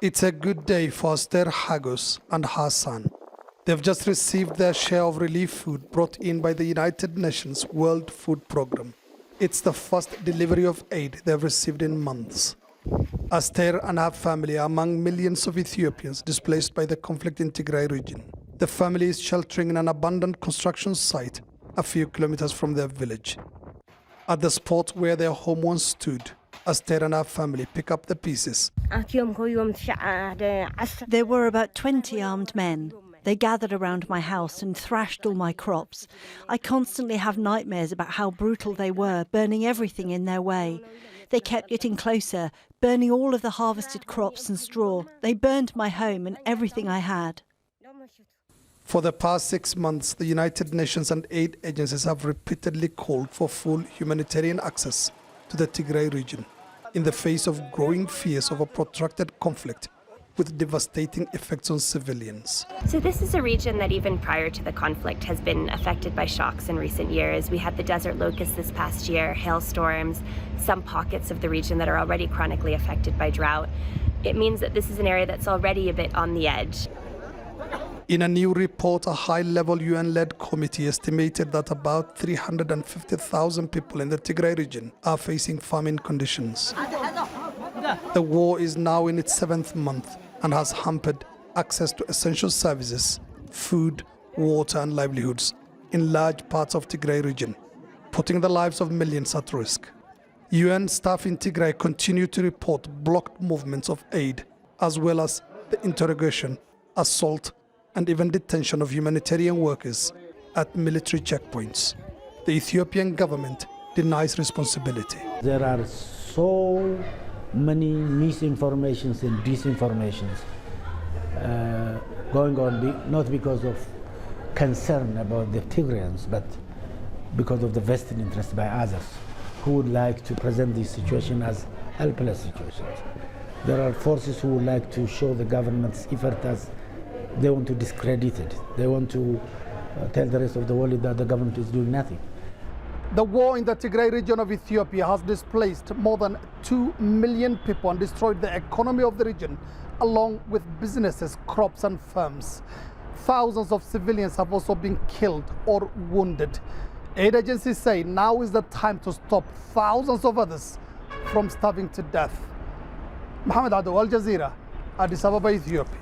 It's a good day for Esther Hagos and her son. They've just received their share of relief food brought in by the United Nations World Food Programme. It's the first delivery of aid they've received in months. Esther and her family are among millions of Ethiopians displaced by the conflict in Tigray region. The family is sheltering in an abandoned construction site a few kilometers from their village. At the spot where their home once stood, Esther and her family pick up the pieces. There were about 20 armed men. They gathered around my house and thrashed all my crops. I constantly have nightmares about how brutal they were, burning everything in their way. They kept getting closer, burning all of the harvested crops and straw. They burned my home and everything I had. For the past 6 months, the United Nations and aid agencies have repeatedly called for full humanitarian access to the Tigray region in the face of growing fears of a protracted conflict with devastating effects on civilians. So this is a region that even prior to the conflict has been affected by shocks in recent years. We had the desert locust this past year, hailstorms, some pockets of the region that are already chronically affected by drought. It means that this is an area that's already a bit on the edge. In a new report, a high-level UN-led committee estimated that about 350,000 people in the Tigray region are facing famine conditions. The war is now in its 7th month and has hampered access to essential services, food, water and livelihoods in large parts of Tigray region, putting the lives of millions at risk. UN staff in Tigray continue to report blocked movements of aid, as well as the interrogation, assault, and even detention of humanitarian workers at military checkpoints. The Ethiopian government denies responsibility. There are so many misinformations and disinformations going on, not because of concern about the Tigrayans, but because of the vested interest by others who would like to present this situation as helpless situations. There are forces who would like to show the government's effort as they want to discredit it. They want to tell the rest of the world that the government is doing nothing. The war in the Tigray region of Ethiopia has displaced more than 2 million people and destroyed the economy of the region, along with businesses, crops and farms. Thousands of civilians have also been killed or wounded. Aid agencies say now is the time to stop thousands of others from starving to death. Mohammed, Adow, Jazeera, Addis Ababa, Ethiopia.